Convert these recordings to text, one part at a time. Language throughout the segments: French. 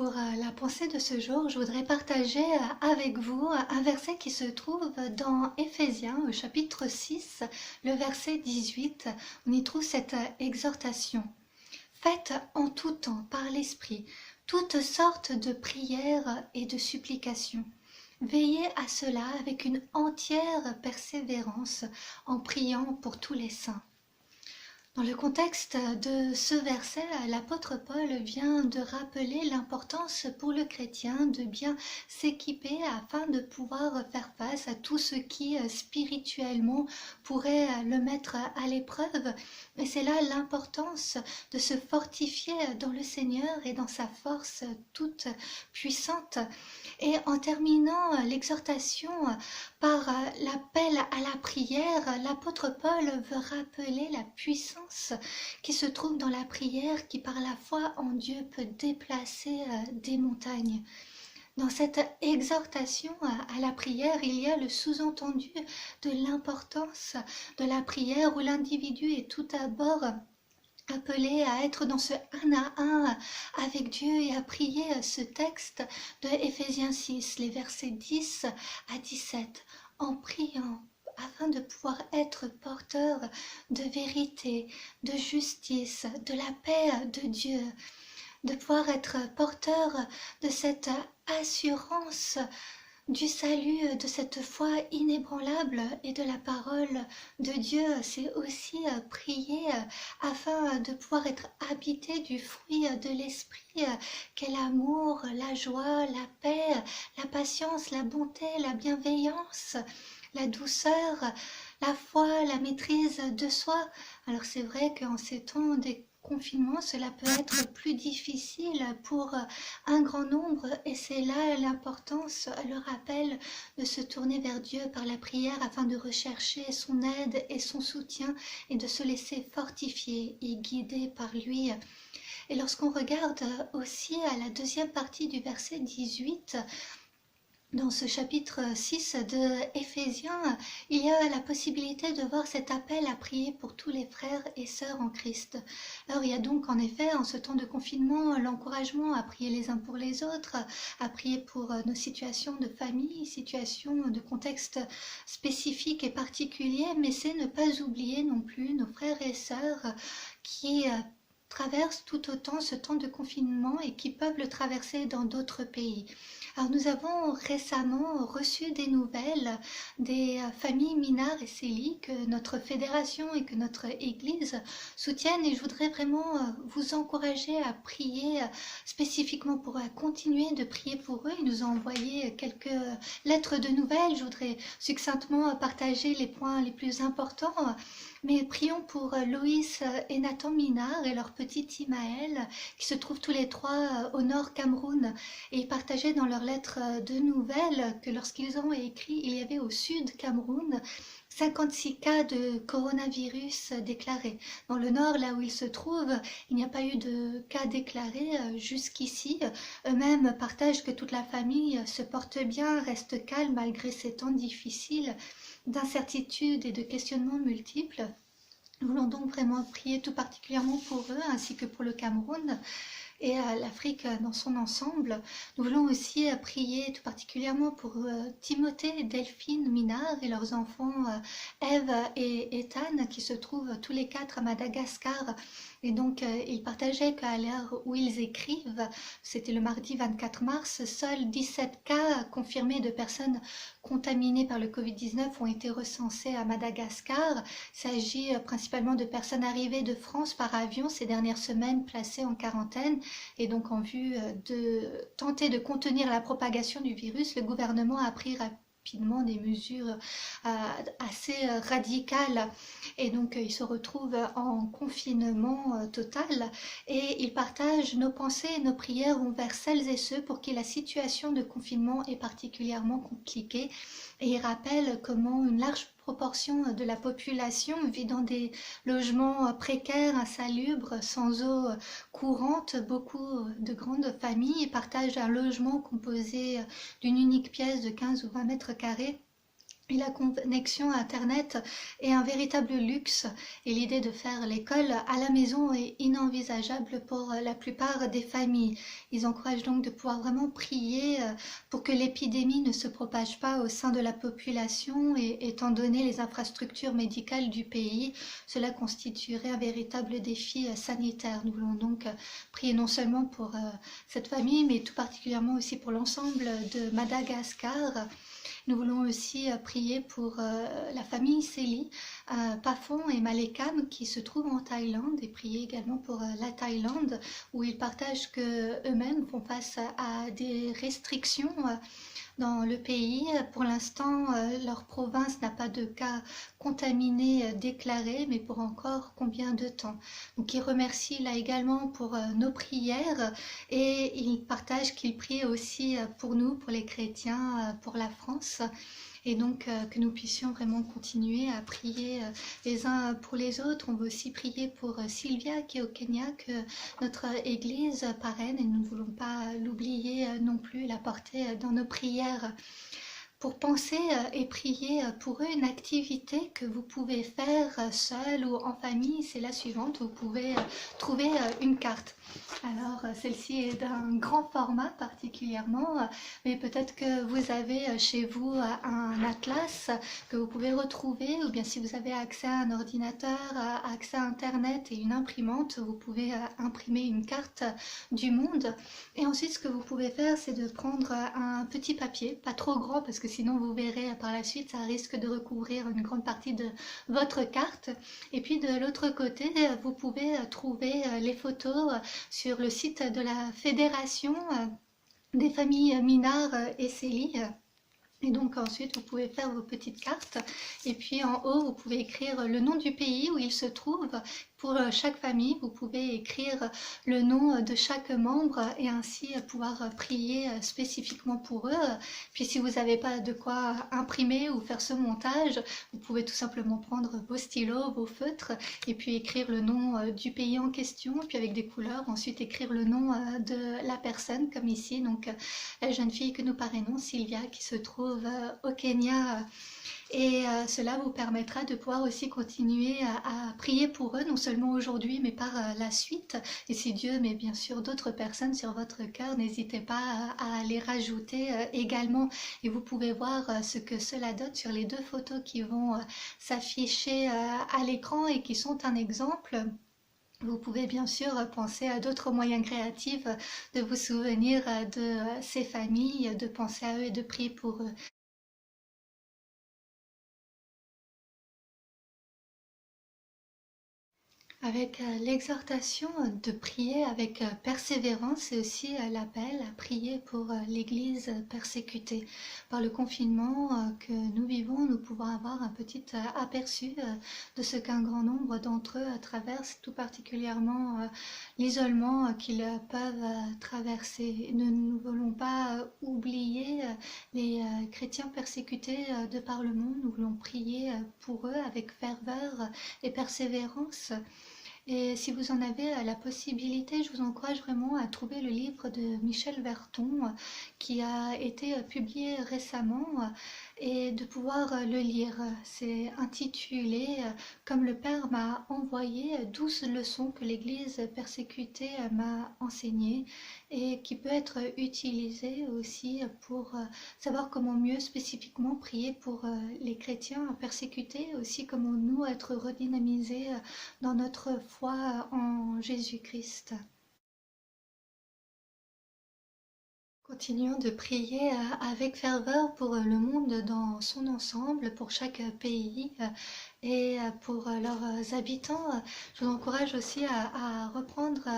Pour la pensée de ce jour, je voudrais partager avec vous un verset qui se trouve dans Éphésiens au chapitre 6, le verset 18. On y trouve cette exhortation. Faites en tout temps par l'Esprit toutes sortes de prières et de supplications. Veillez à cela avec une entière persévérance en priant pour tous les saints. Dans le contexte de ce verset, l'apôtre Paul vient de rappeler l'importance pour le chrétien de bien s'équiper afin de pouvoir faire face à tout ce qui spirituellement pourrait le mettre à l'épreuve. Et c'est là l'importance de se fortifier dans le Seigneur et dans sa force toute puissante. Et en terminant l'exhortation par l'appel à la prière, l'apôtre Paul veut rappeler la puissance qui se trouve dans la prière qui par la foi en Dieu peut déplacer des montagnes. Dans cette exhortation à la prière, il y a le sous-entendu de l'importance de la prière où l'individu est tout d'abord appelé à être dans ce un à un avec Dieu et à prier ce texte de Éphésiens 6, les versets 10 à 17, en priant afin de pouvoir être porteur de vérité, de justice, de la paix de Dieu, de pouvoir être porteur de cette assurance du salut, de cette foi inébranlable et de la parole de Dieu. C'est aussi prier afin de pouvoir être habité du fruit de l'esprit qu'est l'amour, la joie, la paix, la patience, la bonté, la bienveillance, la douceur, la foi, la maîtrise de soi. Alors c'est vrai qu'en ces temps des confinement, cela peut être plus difficile pour un grand nombre et c'est là l'importance, le rappel de se tourner vers Dieu par la prière afin de rechercher son aide et son soutien et de se laisser fortifier et guider par lui. Et lorsqu'on regarde aussi à la deuxième partie du verset 18, dans ce chapitre 6 de Éphésiens, il y a la possibilité de voir cet appel à prier pour tous les frères et sœurs en Christ. Alors il y a donc en effet, en ce temps de confinement, l'encouragement à prier les uns pour les autres, à prier pour nos situations de famille, situations de contexte spécifique et particulier, mais c'est ne pas oublier non plus nos frères et sœurs qui traversent tout autant ce temps de confinement et qui peuvent le traverser dans d'autres pays. Alors nous avons récemment reçu des nouvelles des familles Minard et Célie que notre fédération et que notre église soutiennent et je voudrais vraiment vous encourager à prier spécifiquement pour continuer de prier pour eux. Ils nous ont envoyé quelques lettres de nouvelles. Je voudrais succinctement partager les points les plus importants. Mais prions pour Loïs et Nathan Minard et leur petit Imaël qui se trouvent tous les trois au nord Cameroun et ils partageaient dans leur lettre de nouvelles que lorsqu'ils ont écrit, il y avait au sud Cameroun 56 cas de coronavirus déclarés. Dans le nord, là où ils se trouvent, il n'y a pas eu de cas déclarés jusqu'ici. Eux-mêmes partagent que toute la famille se porte bien, reste calme malgré ces temps difficiles d'incertitudes et de questionnements multiples. Nous voulons donc vraiment prier tout particulièrement pour eux ainsi que pour le Cameroun et à l'Afrique dans son ensemble. Nous voulons aussi prier tout particulièrement pour Timothée et Delphine Minard et leurs enfants Ève et Ethan qui se trouvent tous les quatre à Madagascar. Et donc, ils partageaient qu'à l'heure où ils écrivent, c'était le mardi 24 mars, seuls 17 cas confirmés de personnes contaminées par le Covid-19 ont été recensés à Madagascar. Il s'agit principalement de personnes arrivées de France par avion ces dernières semaines placées en quarantaine. Et donc, en vue de tenter de contenir la propagation du virus, le gouvernement a pris rapidement des mesures assez radicales et donc ils se retrouvent en confinement total et ils partagent nos pensées et nos prières envers celles et ceux pour qui la situation de confinement est particulièrement compliquée et ils rappellent comment une large proportion de la population vit dans des logements précaires, insalubres, sans eau courante. Beaucoup de grandes familles partagent un logement composé d'une unique pièce de 15 ou 20 mètres carrés. Et la connexion à Internet est un véritable luxe et l'idée de faire l'école à la maison est inenvisageable pour la plupart des familles. Ils encouragent donc de pouvoir vraiment prier pour que l'épidémie ne se propage pas au sein de la population et étant donné les infrastructures médicales du pays, cela constituerait un véritable défi sanitaire. Nous voulons donc prier non seulement pour cette famille mais tout particulièrement aussi pour l'ensemble de Madagascar. Nous voulons aussi prier pour la famille Célie, Pafon et Malekam qui se trouvent en Thaïlande et prier également pour la Thaïlande où ils partagent que eux-mêmes font face à des restrictions dans le pays. Pour l'instant, leur province n'a pas de cas contaminés déclarés, mais pour encore combien de temps? Donc ils remercient là également pour nos prières et ils partagent qu'ils prient aussi pour nous, pour les chrétiens, pour la France. Et donc que nous puissions vraiment continuer à prier les uns pour les autres. On veut aussi prier pour Sylvia qui est au Kenya, que notre Église parraine et nous ne voulons pas l'oublier non plus, la porter dans nos prières. Pour penser et prier pour eux, une activité que vous pouvez faire seul ou en famille, c'est la suivante. Vous pouvez trouver une carte. Alors celle-ci est d'un grand format particulièrement, mais peut-être que vous avez chez vous un atlas que vous pouvez retrouver, ou bien si vous avez accès à un ordinateur, accès à Internet et une imprimante, vous pouvez imprimer une carte du monde. Et ensuite, ce que vous pouvez faire, c'est de prendre un petit papier, pas trop grand parce que sinon vous verrez par la suite, ça risque de recouvrir une grande partie de votre carte. Et puis de l'autre côté, vous pouvez trouver les photos sur le site de la Fédération des familles Minard et Célie. Et donc ensuite, vous pouvez faire vos petites cartes. Et puis en haut, vous pouvez écrire le nom du pays où il se trouve. Pour chaque famille, vous pouvez écrire le nom de chaque membre et ainsi pouvoir prier spécifiquement pour eux. Puis si vous n'avez pas de quoi imprimer ou faire ce montage, vous pouvez tout simplement prendre vos stylos, vos feutres et puis écrire le nom du pays en question, puis avec des couleurs, ensuite écrire le nom de la personne comme ici. Donc la jeune fille que nous parrainons, Sylvia, qui se trouve au Kenya. Et cela vous permettra de pouvoir aussi continuer à prier pour eux, non seulement aujourd'hui, mais par la suite. Et si Dieu met bien sûr d'autres personnes sur votre cœur, n'hésitez pas à les rajouter également. Et vous pouvez voir ce que cela donne sur les deux photos qui vont s'afficher à l'écran et qui sont un exemple. Vous pouvez bien sûr penser à d'autres moyens créatifs de vous souvenir de ces familles, de penser à eux et de prier pour eux. Avec l'exhortation de prier avec persévérance et aussi l'appel à prier pour l'Église persécutée. Par le confinement que nous vivons, nous pouvons avoir un petit aperçu de ce qu'un grand nombre d'entre eux traversent, tout particulièrement l'isolement qu'ils peuvent traverser. Nous ne voulons pas oublier les chrétiens persécutés de par le monde. Nous voulons prier pour eux avec ferveur et persévérance. Et si vous en avez la possibilité, je vous encourage vraiment à trouver le livre de Michel Verton qui a été publié récemment et de pouvoir le lire. C'est intitulé Comme le Père m'a envoyé 12 leçons que l'Église persécutée m'a enseignées et qui peut être utilisé aussi pour savoir comment mieux spécifiquement prier pour les chrétiens persécutés, aussi comment nous être redynamisés dans notre foi en Jésus-Christ. Continuons de prier avec ferveur pour le monde dans son ensemble, pour chaque pays et pour leurs habitants. Je vous encourage aussi à reprendre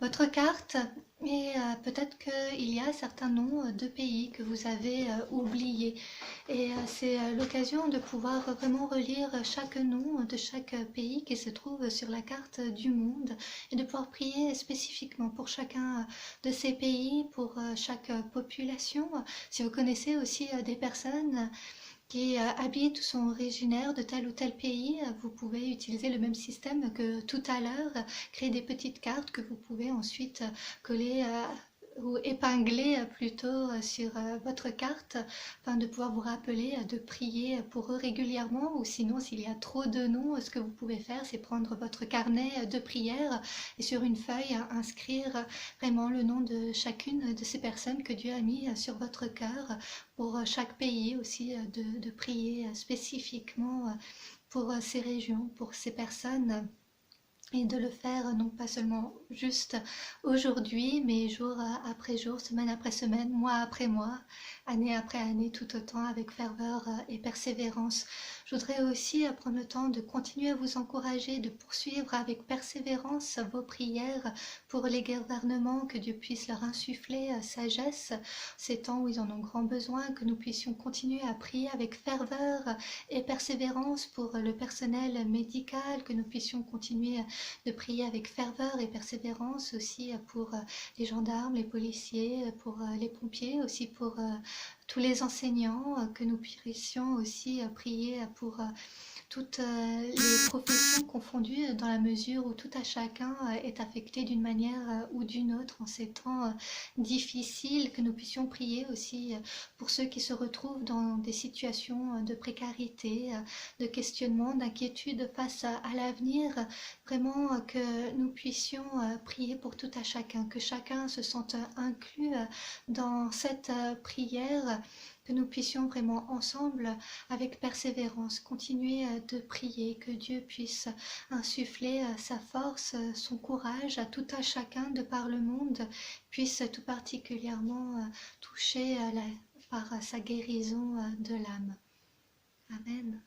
votre carte et peut-être qu'il y a certains noms de pays que vous avez oubliés. Et c'est l'occasion de pouvoir vraiment relire chaque nom de chaque pays qui se trouve sur la carte du monde et de pouvoir prier spécifiquement pour chacun de ces pays, pour chaque population. Si vous connaissez aussi des personnes qui habitent ou sont originaires de tel ou tel pays, vous pouvez utiliser le même système que tout à l'heure, créer des petites cartes que vous pouvez ensuite coller ou épingler plutôt sur votre carte, afin de pouvoir vous rappeler de prier pour eux régulièrement. Ou sinon, s'il y a trop de noms, ce que vous pouvez faire, c'est prendre votre carnet de prière et sur une feuille inscrire vraiment le nom de chacune de ces personnes que Dieu a mis sur votre cœur. Pour chaque pays aussi, de prier spécifiquement pour ces régions, pour ces personnes, et de le faire non pas seulement juste aujourd'hui, mais jour après jour, semaine après semaine, mois après mois, année après année, tout autant avec ferveur et persévérance. Je voudrais aussi prendre le temps de continuer à vous encourager, de poursuivre avec persévérance vos prières pour les gouvernements, que Dieu puisse leur insuffler sagesse, ces temps où ils en ont grand besoin, que nous puissions continuer à prier avec ferveur et persévérance pour le personnel médical, que nous puissions continuer de prier avec ferveur et persévérance aussi pour les gendarmes, les policiers, pour les pompiers, aussi pour tous les enseignants, que nous puissions aussi prier pour toutes les professions confondues, dans la mesure où tout à chacun est affecté d'une manière ou d'une autre en ces temps difficiles, que nous puissions prier aussi pour ceux qui se retrouvent dans des situations de précarité, de questionnement, d'inquiétude face à l'avenir. Vraiment que nous puissions prier pour tout à chacun, que chacun se sente inclus dans cette prière, que nous puissions vraiment ensemble, avec persévérance, continuer de prier, que Dieu puisse insuffler sa force, son courage à tout à chacun de par le monde, puisse tout particulièrement toucher par sa guérison de l'âme. Amen.